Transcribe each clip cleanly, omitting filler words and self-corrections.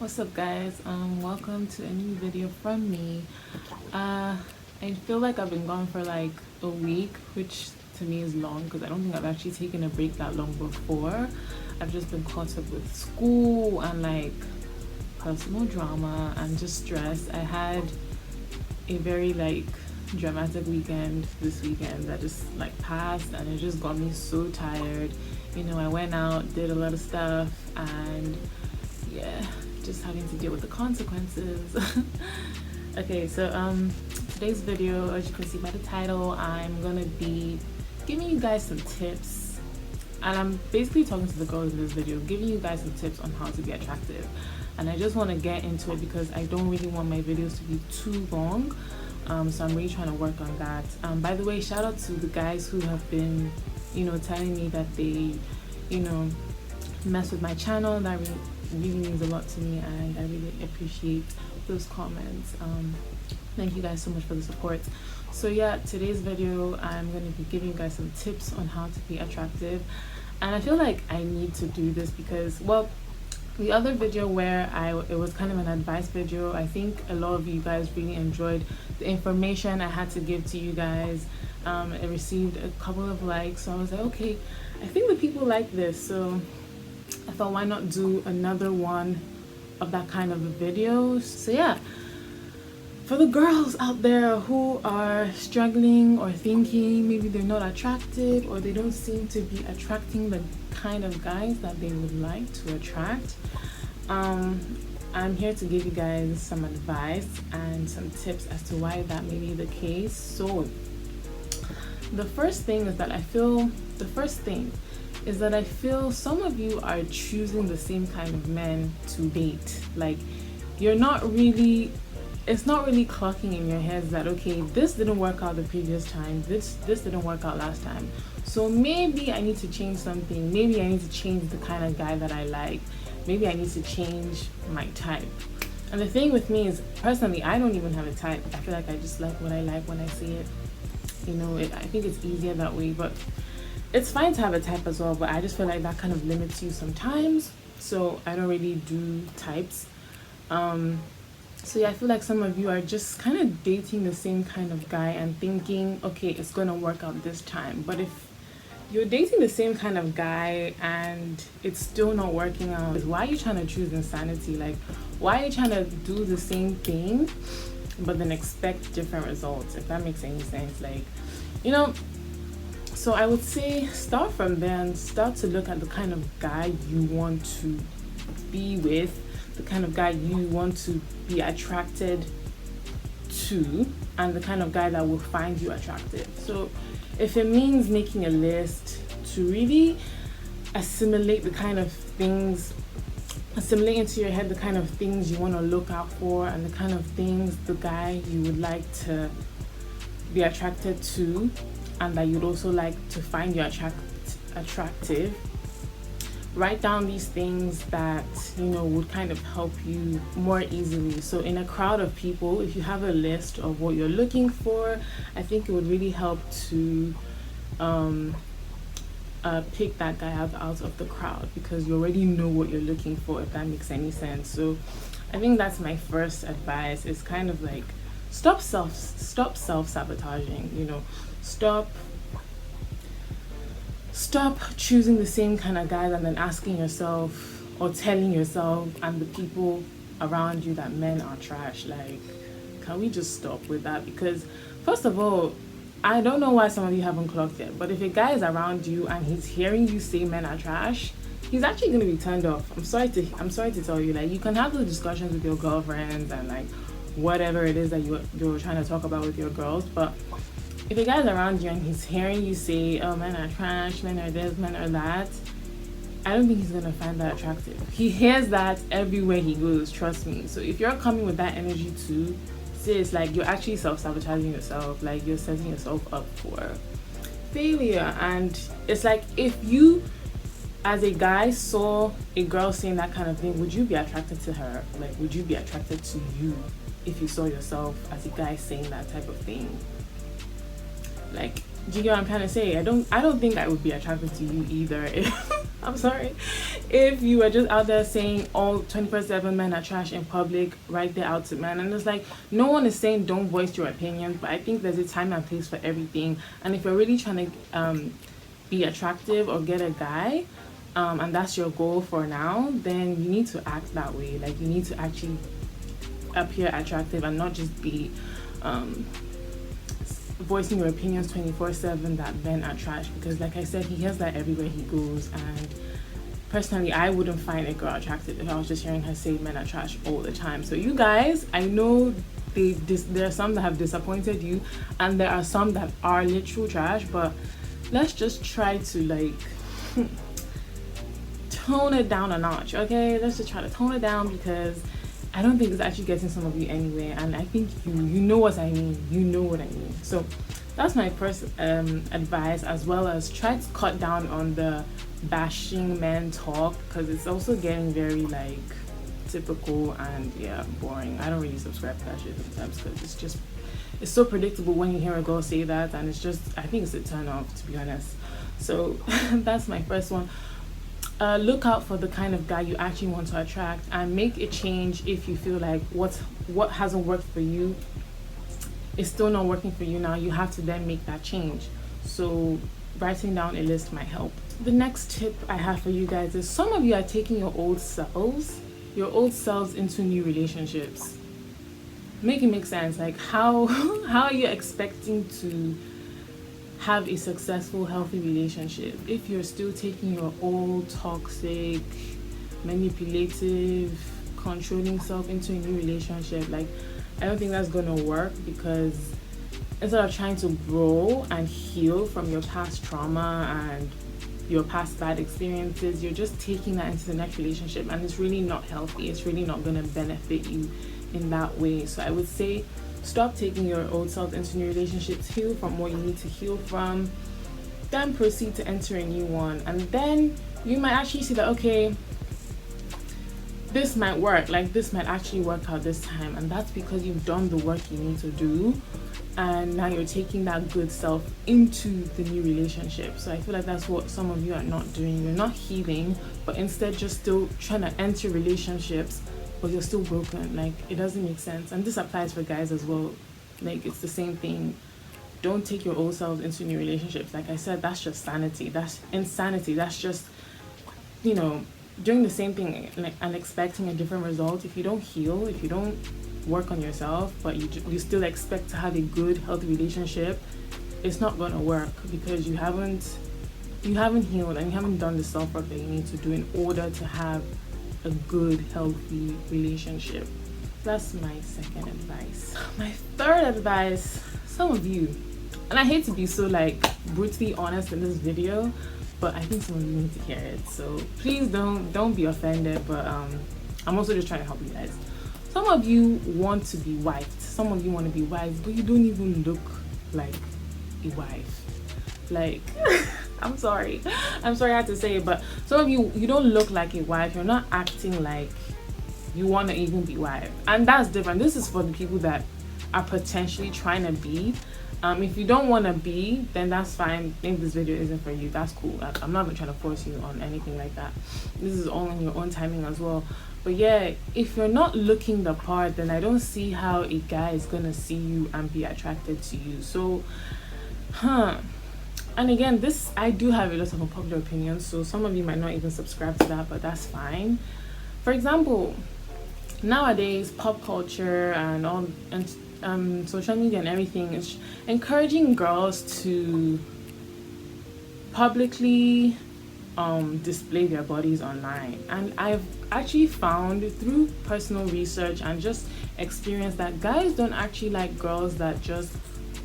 What's up, guys? Welcome to a new video from me. I feel like I've been gone for like a week, which to me is long because I don't think I've actually taken a break that long before. I've just been caught up with school and like personal drama and just stress. I had a very like dramatic weekend this weekend that just like passed, and it just got me so tired. I went out, did a lot of stuff, and yeah, just having to deal with the consequences. Okay, so today's video, as you can see by the title, I'm gonna be giving you guys some tips, and I'm basically talking to the girls in this video, giving you guys some tips on how to be attractive. And I just want to get into it because I don't really want my videos to be too long, so I'm really trying to work on that. By the way, shout out to the guys who have been telling me that they mess with my channel. That really means a lot to me, and I really appreciate those comments. Thank you guys so much for the support. So yeah, today's video I'm going to be giving you guys some tips on how to be attractive, and I feel like I need to do this because, well, the other video where it was kind of an advice video, I think a lot of you guys really enjoyed the information I had to give to you guys. It received a couple of likes, so I was like, okay, I think the people like this, so I thought, why not do another one of that kind of a video. So yeah, for the girls out there who are struggling or thinking maybe they're not attractive or they don't seem to be attracting the kind of guys that they would like to attract, I'm here to give you guys some advice and some tips as to why that may be the case. So the first thing is that I feel some of you are choosing the same kind of men to date. Like, it's not really clocking in your heads that, okay, this didn't work out the previous time, this didn't work out last time, so maybe I need to change something. Maybe I need to change the kind of guy that I like. Maybe I need to change my type. And the thing with me is, personally, I don't even have a type. I feel like I just like what I like when I see it. I think it's easier that way, but it's fine to have a type as well, but I just feel like that kind of limits you sometimes, so I don't really do types. So yeah, I feel like some of you are just kind of dating the same kind of guy and thinking, okay, it's gonna work out this time. But if you're dating the same kind of guy and it's still not working out, why are you trying to choose insanity? Like, why are you trying to do the same thing but then expect different results, if that makes any sense? Like, so I would say start from there and start to look at the kind of guy you want to be with, the kind of guy you want to be attracted to, and the kind of guy that will find you attractive. So if it means making a list to really assimilate into your head the kind of things you want to look out for and the kind of things the guy you would like to be attracted to and that you'd also like to find you attractive, write down these things that would kind of help you more easily. So in a crowd of people, if you have a list of what you're looking for, I think it would really help to pick that guy out of the crowd, because you already know what you're looking for, if that makes any sense. So I think that's my first advice, is kind of like stop self-sabotaging. Stop choosing the same kind of guys and then asking yourself or telling yourself and the people around you that men are trash. Like, can we just stop with that? Because first of all, I don't know why some of you haven't clocked it, but if a guy is around you and he's hearing you say men are trash, he's actually going to be turned off. I'm sorry to tell you. Like, you can have those discussions with your girlfriends and like whatever it is that you're trying to talk about with your girls, but if a guy's around you and he's hearing you say, oh, men are trash, men are this, men are that, I don't think he's going to find that attractive. He hears that everywhere he goes, trust me. So if you're coming with that energy too, sis, like, you're actually self-sabotaging yourself. Like, you're setting yourself up for failure. And it's like, if you as a guy saw a girl saying that kind of thing, would you be attracted to her? Like, would you be attracted to you if you saw yourself as a guy saying that type of thing? Like, do you get what I'm trying to say? I don't think I would be attracted to you either I'm sorry. If you are just out there saying all 24/7 men are trash in public, right there out to men, and it's like no one is saying don't voice your opinion, but I think there's a time and place for everything. And if you're really trying to be attractive or get a guy, and that's your goal for now, then you need to act that way. Like you need to actually appear attractive and not just be voicing your opinions 24/7 that men are trash, because like I said, he hears that everywhere he goes. And personally, I wouldn't find a girl attractive if I was just hearing her say men are trash all the time. So you guys, I know there are some that have disappointed you and there are some that are literal trash, but let's just try to like tone it down a notch. Okay, let's just try to tone it down, because I don't think it's actually getting some of you anywhere, and I think you know what I mean. You know what I mean. So that's my first advice, as well as try to cut down on the bashing men talk, because it's also getting very like typical and yeah, boring. I don't really subscribe to that shit sometimes, because it's so predictable when you hear a girl say that, and it's just, I think it's a turn off, to be honest. So that's my first one. Look out for the kind of guy you actually want to attract, and make a change if you feel like what hasn't worked for you is still not working for you now. You have to then make that change. So writing down a list might help. The next tip I have for you guys is, some of you are taking your old selves into new relationships. Make it make sense. Like how are you expecting to have a successful, healthy relationship if you're still taking your old toxic, manipulative, controlling self into a new relationship? Like, I don't think that's gonna work, because instead of trying to grow and heal from your past trauma and your past bad experiences, you're just taking that into the next relationship, and it's really not healthy. It's really not gonna benefit you in that way. So I would say, stop taking your old self into new relationships, heal from what you need to heal from, then proceed to enter a new one. And then you might actually see that, okay, this might work, like this might actually work out this time, and that's because you've done the work you need to do, and now you're taking that good self into the new relationship. So I feel like that's what some of you are not doing. You're not healing, but instead just still trying to enter relationships, but you're still broken. Like, it doesn't make sense. And this applies for guys as well. Like, it's the same thing. Don't take your old selves into new relationships. Like I said, that's just sanity. That's insanity. That's just, doing the same thing and expecting a different result. If you don't heal, if you don't work on yourself, but you still expect to have a good, healthy relationship, it's not gonna work, because you haven't healed and you haven't done the self-work that you need to do in order to have a good, healthy relationship. That's my second advice. My third advice, some of you, and I hate to be so like brutally honest in this video, but I think some of you need to hear it, so please don't be offended, but I'm also just trying to help you guys. Some of you want to be wifed, some of you want to be wives, but you don't even look like a wife. Like I'm sorry I had to say it, but some of you don't look like a wife. You're not acting like you want to even be wife, and that's different. This is for the people that are potentially trying to be. If you don't want to be, then that's fine. Maybe this video isn't for you. That's cool. I'm not even trying to force you on anything like that. This is all in your own timing as well. But yeah, if you're not looking the part, then I don't see how a guy is gonna see you and be attracted to you. So and again, this, I do have a lot of unpopular opinions, so some of you might not even subscribe to that, but that's fine. For example, nowadays pop culture and all, and social media and everything is encouraging girls to publicly display their bodies online. And I've actually found through personal research and just experience that guys don't actually like girls that just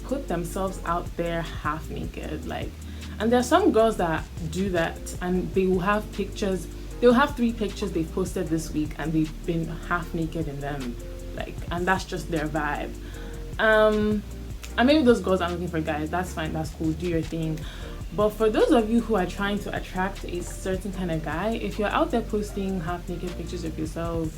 put themselves out there half naked. Like, and there are some girls that do that, and they will have pictures, they'll have 3 pictures they posted this week and they've been half naked in them, like, and that's just their vibe. And maybe those girls are looking for guys, that's fine, that's cool, do your thing. But for those of you who are trying to attract a certain kind of guy, if you're out there posting half naked pictures of yourself,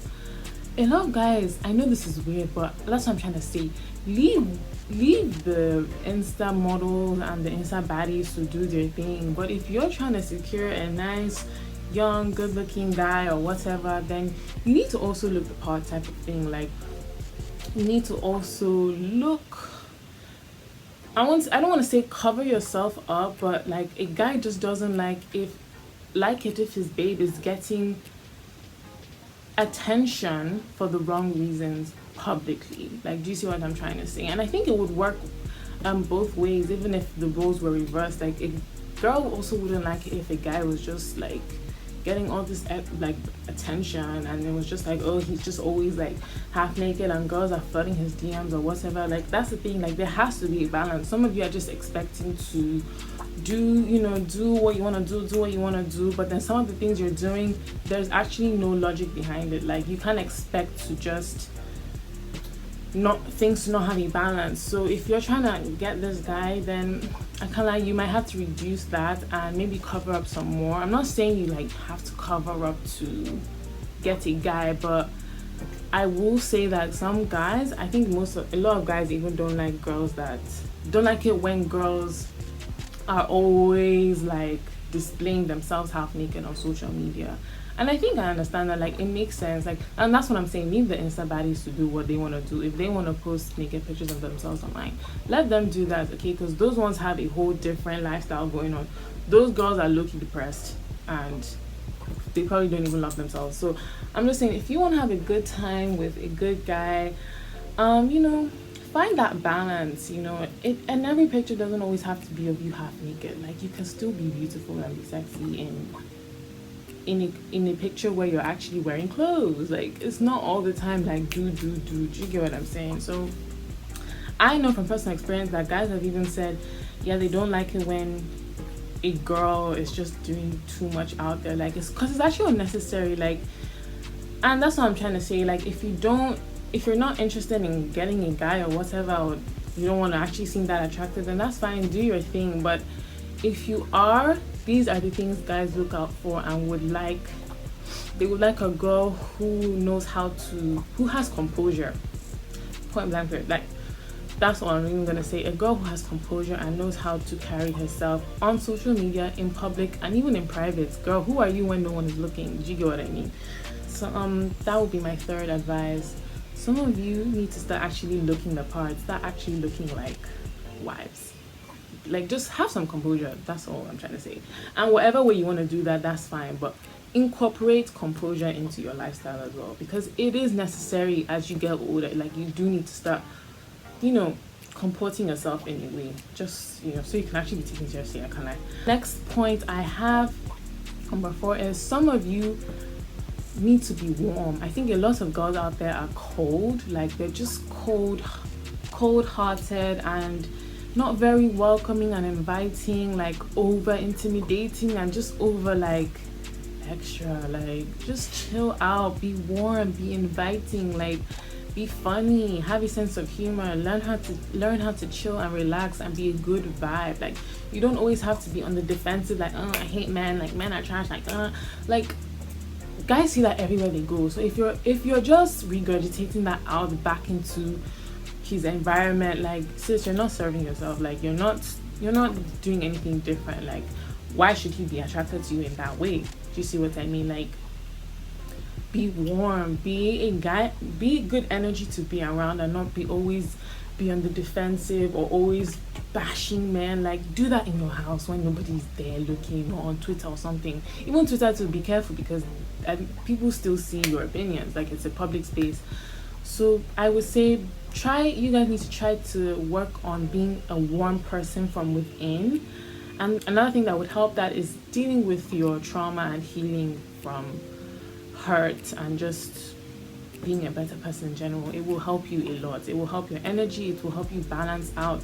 a lot of guys, I know this is weird, but that's what I'm trying to say, leave the Insta models and the Insta baddies to do their thing. But if you're trying to secure a nice, young, good looking guy or whatever, then you need to also look the part type of thing. Like, you need to also look, I don't want to say cover yourself up, but like a guy just doesn't like it if his babe is getting attention for the wrong reasons publicly. Like, do you see what I'm trying to say? And I think it would work both ways, even if the roles were reversed. Like, a girl also wouldn't like it if a guy was just like getting all this like attention, and it was just like, oh, he's just always like half naked and girls are flooding his DMs or whatever. Like, that's the thing, like there has to be a balance. Some of you are just expecting to do what you want to do what you want to do, but then some of the things you're doing, there's actually no logic behind it. Like, you can't expect to just not things to not have a balance. So if you're trying to get this guy, then I can't lie, you might have to reduce that and maybe cover up some more. I'm not saying you like have to cover up to get a guy, but I will say that some guys, I think a lot of guys even don't like it when girls are always like displaying themselves half naked on social media. And I think I understand that, like, it makes sense. Like, and that's what I'm saying. Leave the Insta baddies to do what they want to do. If they want to post naked pictures of themselves online, let them do that, okay? Because those ones have a whole different lifestyle going on. Those girls are low-key depressed and they probably don't even love themselves. So I'm just saying, if you want to have a good time with a good guy, find that balance. And every picture doesn't always have to be of you half naked. Like, you can still be beautiful and be sexy in a picture where you're actually wearing clothes. Like, it's not all the time like do you get what I'm saying? So I know from personal experience that guys have even said, yeah, they don't like it when a girl is just doing too much out there. Like, it's because it's actually unnecessary. Like, and that's what I'm trying to say. Like, if you're not interested in getting a guy or whatever, or you don't want to actually seem that attractive, then that's fine, do your thing. But if you are, these are the things guys look out for and they would like a girl who has composure. Point blank period. Like, that's what I'm even gonna say. A girl who has composure and knows how to carry herself on social media, in public, and even in private. Girl, who are you when no one is looking? Do you get what I mean? So that would be my third advice. Some of you need to start actually looking the part, start actually looking like wives. Like, just have some composure. That's all I'm trying to say. And whatever way you want to do that, that's fine. But incorporate composure into your lifestyle as well, because it is necessary as you get older. Like, you do need to start, comporting yourself in a way, just so you can actually be taken seriously. I can lie. Next point I have, number 4, is some of you need to be warm. I think a lot of girls out there are cold. Like, they're just cold-hearted and not very welcoming and inviting, like over intimidating and just over like extra. Like, just chill out, be warm, be inviting, like be funny, have a sense of humor, learn how to chill and relax and be a good vibe. Like, you don't always have to be on the defensive, like, oh, I hate men, like men are trash, like guys see that everywhere they go. So if you're just regurgitating that out back into his environment, like, sis, you're not serving yourself. Like, you're not doing anything different. Like, why should he be attracted to you in that way? Do you see what I mean? Like, be warm, be a guy, be good energy to be around, and not always be on the defensive or always bashing men. Like, do that in your house when nobody's there looking, or on Twitter or something. Even Twitter, to be careful, because people still see your opinions. Like, it's a public space. So I would say you guys need to try to work on being a warm person from within. And another thing that would help that is dealing with your trauma and healing from hurt and just being a better person in general. It will help you a lot. It will help your energy. It will help you balance out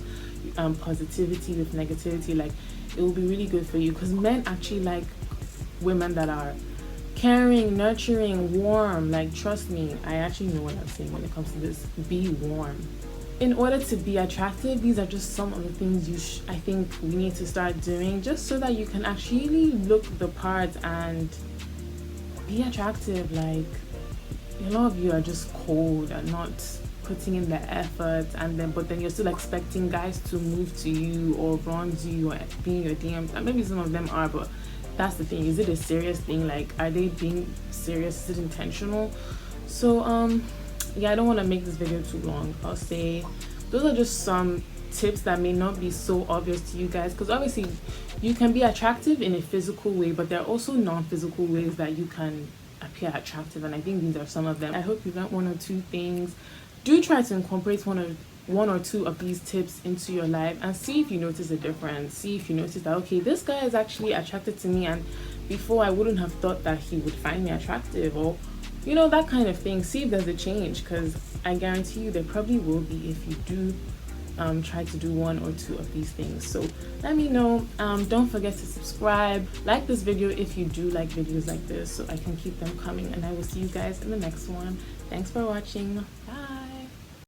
positivity with negativity. Like, it will be really good for you, because men actually like women that are caring, nurturing, warm. Like, trust me, I actually know what I'm saying when it comes to this. Be warm. In order to be attractive, these are just some of the things I think we need to start doing, just so that you can actually look the part and be attractive. Like, a lot of you are just cold and not putting in the effort, but then you're still expecting guys to move to you or run to you or be in your DMs. And maybe some of them are, but that's the thing. Is it a serious thing? Like, are they being serious? Is it intentional? So yeah, I don't want to make this video too long. I'll say those are just some tips that may not be so obvious to you guys, because obviously you can be attractive in a physical way, but there are also non-physical ways that you can appear attractive, and I think these are some of them. I hope you learned one or two things. Do try to incorporate one or two of these tips into your life and see if you notice a difference. See if you notice that, okay, this guy is actually attracted to me, and before I wouldn't have thought that he would find me attractive, or you know, that kind of thing. See if there's a change, because I guarantee you there probably will be if you do try to do one or two of these things. So let me know. Don't forget to subscribe, like this video if you do like videos like this, so I can keep them coming, and I will see you guys in the next one. Thanks for watching.